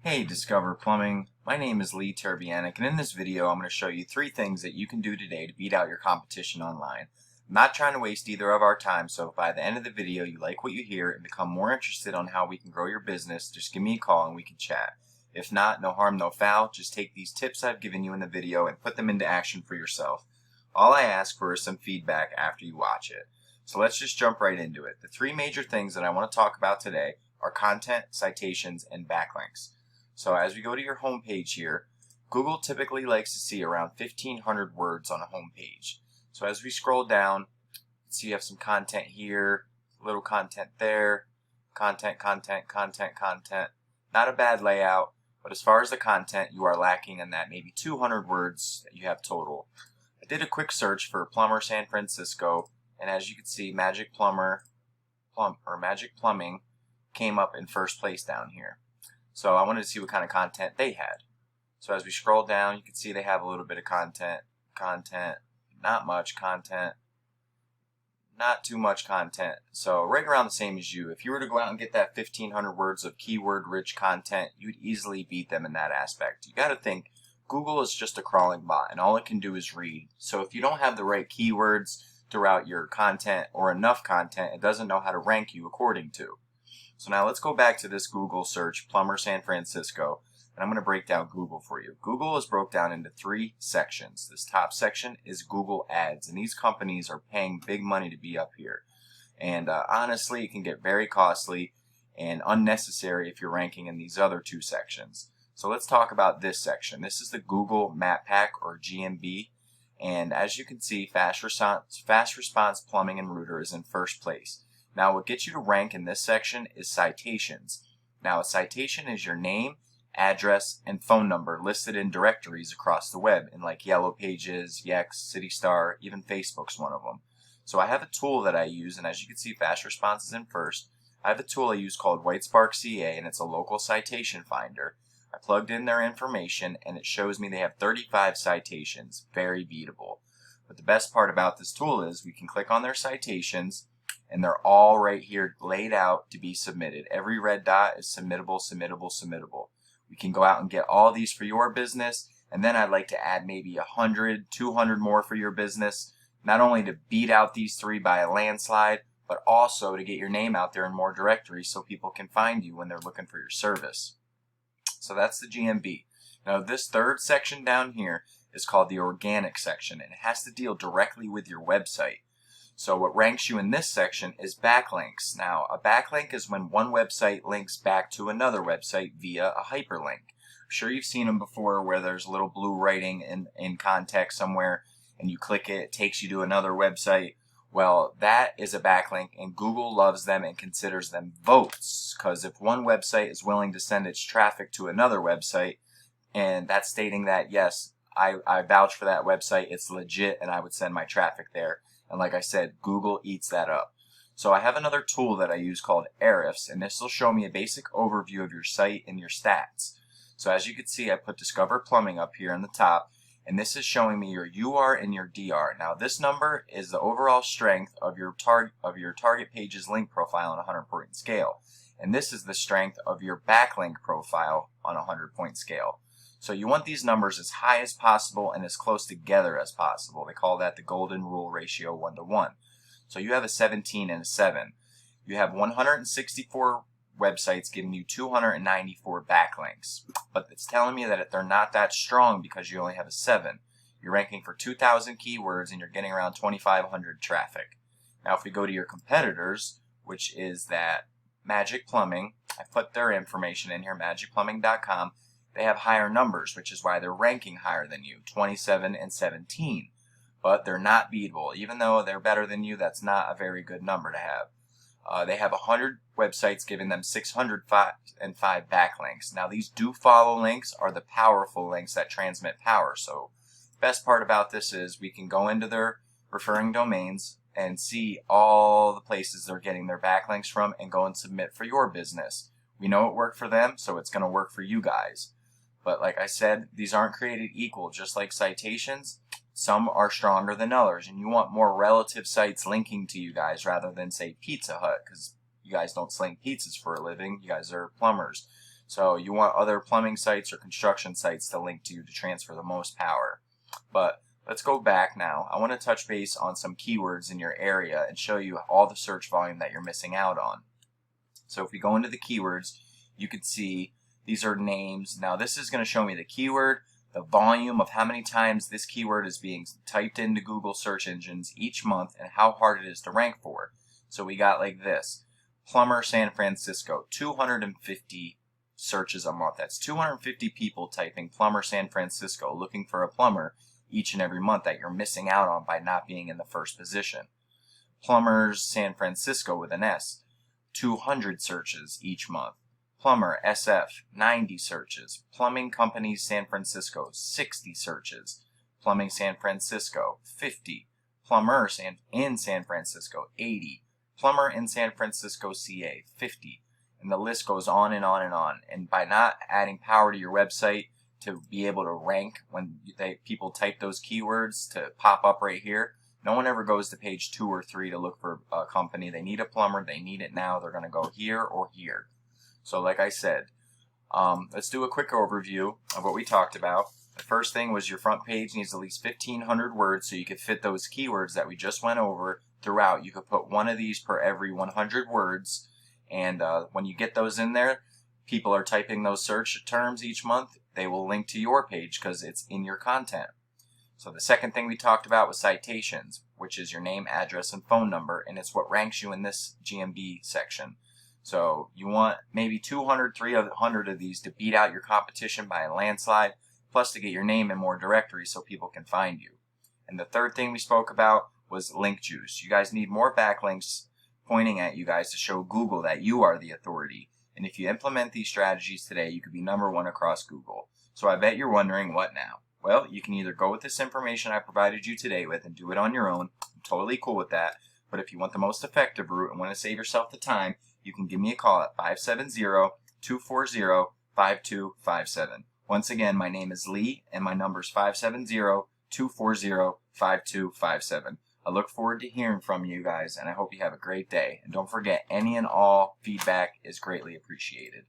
Hey, Discover Plumbing. My name is Lee Turbianic, and in this video I'm going to show you 3 things that you can do today to beat out your competition online. I'm not trying to waste either of our time, so if by the end of the video you like what you hear and become more interested on how we can grow your business, just give me a call and we can chat. If not, no harm, no foul. Just take these tips I've given you in the video and put them into action for yourself. All I ask for is some feedback after you watch it. So let's just jump right into it. The 3 major things that I want to talk about today are content, citations, and backlinks. So as we go to your home page here, Google typically likes to see around 1,500 words on a home page. So as we scroll down, see you have some content here, a little content there, content. Not a bad layout, but as far as the content, you are lacking in that maybe 200 words that you have total. I did a quick search for Plumber San Francisco, and as you can see, Magic Plumbing came up in first place down here. So I wanted to see what kind of content they had. So as we scroll down, you can see they have a little bit of content, not much content, not too much content. So right around the same as you. If you were to go out and get that 1,500 words of keyword-rich content, you'd easily beat them in that aspect. You got to think, Google is just a crawling bot, and all it can do is read. So if you don't have the right keywords throughout your content or enough content, it doesn't know how to rank you according to. So now let's go back to this Google search, Plumber San Francisco, and I'm going to break down Google for you. Google is broke down into 3 sections. This top section is Google Ads, and these companies are paying big money to be up here. And honestly, it can get very costly and unnecessary if you're ranking in these other 2 sections. So let's talk about this section. This is the Google Map Pack, or GMB, and as you can see, Fast Response Plumbing and Router is in first place. Now, what gets you to rank in this section is citations. Now, a citation is your name, address, and phone number listed in directories across the web in like Yellow Pages, Yext, CityStar, even Facebook's one of them. So I have a tool that I use, and as you can see, Fast Response is in first. I have a tool I use called Whitespark CA, and it's a local citation finder. I plugged in their information, and it shows me they have 35 citations. Very beatable. But the best part about this tool is we can click on their citations, and they're all right here laid out to be submitted. Every red dot is submittable. We can go out and get all these for your business, and then I'd like to add maybe 100, 200 more for your business, not only to beat out these 3 by a landslide, but also to get your name out there in more directories so people can find you when they're looking for your service. So that's the GMB. Now this 3rd section down here is called the organic section, and it has to deal directly with your website. So what ranks you in this section is backlinks. Now, a backlink is when one website links back to another website via a hyperlink. I'm sure you've seen them before where there's a little blue writing in context somewhere, and you click it, it takes you to another website. Well, that is a backlink, and Google loves them and considers them votes, because if one website is willing to send its traffic to another website, and that's stating that, yes, I vouch for that website, it's legit, and I would send my traffic there. And like I said, Google eats that up. So I have another tool that I use called Ahrefs, and this will show me a basic overview of your site and your stats. So as you can see, I put Discover Plumbing up here in the top, and this is showing me your UR and your DR. Now this number is the overall strength of your target page's link profile on a 100-point scale. And this is the strength of your backlink profile on a 100-point scale. So you want these numbers as high as possible and as close together as possible. They call that the golden rule ratio 1-to-1. So you have a 17 and a 7. You have 164 websites giving you 294 backlinks. But it's telling me that they're not that strong because you only have a 7. You're ranking for 2,000 keywords and you're getting around 2,500 traffic. Now if we go to your competitors, which is that Magic Plumbing, I put their information in here, magicplumbing.com. They have higher numbers, which is why they're ranking higher than you, 27 and 17. But they're not beatable. Even though they're better than you, that's not a very good number to have. They have 100 websites giving them 605 backlinks. Now these do follow links are the powerful links that transmit power. So the best part about this is we can go into their referring domains and see all the places they're getting their backlinks from and go and submit for your business. We know it worked for them, so it's going to work for you guys. But like I said, these aren't created equal. Just like citations, some are stronger than others, and you want more relative sites linking to you guys rather than, say, Pizza Hut, because you guys don't sling pizzas for a living. You guys are plumbers. So you want other plumbing sites or construction sites to link to you to transfer the most power. But let's go back now. I want to touch base on some keywords in your area and show you all the search volume that you're missing out on. So if we go into the keywords, you can see these are names. Now this is going to show me the keyword, the volume of how many times this keyword is being typed into Google search engines each month, and how hard it is to rank for. So we got like this: plumber San Francisco, 250 searches a month. That's 250 people typing plumber San Francisco, looking for a plumber each and every month that you're missing out on by not being in the first position. Plumbers San Francisco with an S, 200 searches each month. Plumber SF, 90 searches. Plumbing Companies San Francisco, 60 searches. Plumbing San Francisco, 50. Plumber in San Francisco, 80. Plumber in San Francisco, CA, 50. And the list goes on and on and on. And by not adding power to your website to be able to rank when people type those keywords to pop up right here, no one ever goes to page 2 or 3 to look for a company. They need a plumber, they need it now, they're going to go here or here. So like I said, let's do a quick overview of what we talked about. The first thing was your front page needs at least 1,500 words so you could fit those keywords that we just went over throughout. You could put one of these per every 100 words, and when you get those in there, people are typing those search terms each month, they will link to your page because it's in your content. So the second thing we talked about was citations, which is your name, address, and phone number, and it's what ranks you in this GMB section. So you want maybe 200, 300 of these to beat out your competition by a landslide, plus to get your name in more directories so people can find you. And the third thing we spoke about was link juice. You guys need more backlinks pointing at you guys to show Google that you are the authority. And if you implement these strategies today, you could be #1 across Google. So I bet you're wondering, what now? Well, you can either go with this information I provided you today with and do it on your own. I'm totally cool with that. But if you want the most effective route and want to save yourself the time, you can give me a call at 570-240-5257. Once again, my name is Lee, and my number is 570-240-5257. I look forward to hearing from you guys, and I hope you have a great day. And don't forget, any and all feedback is greatly appreciated.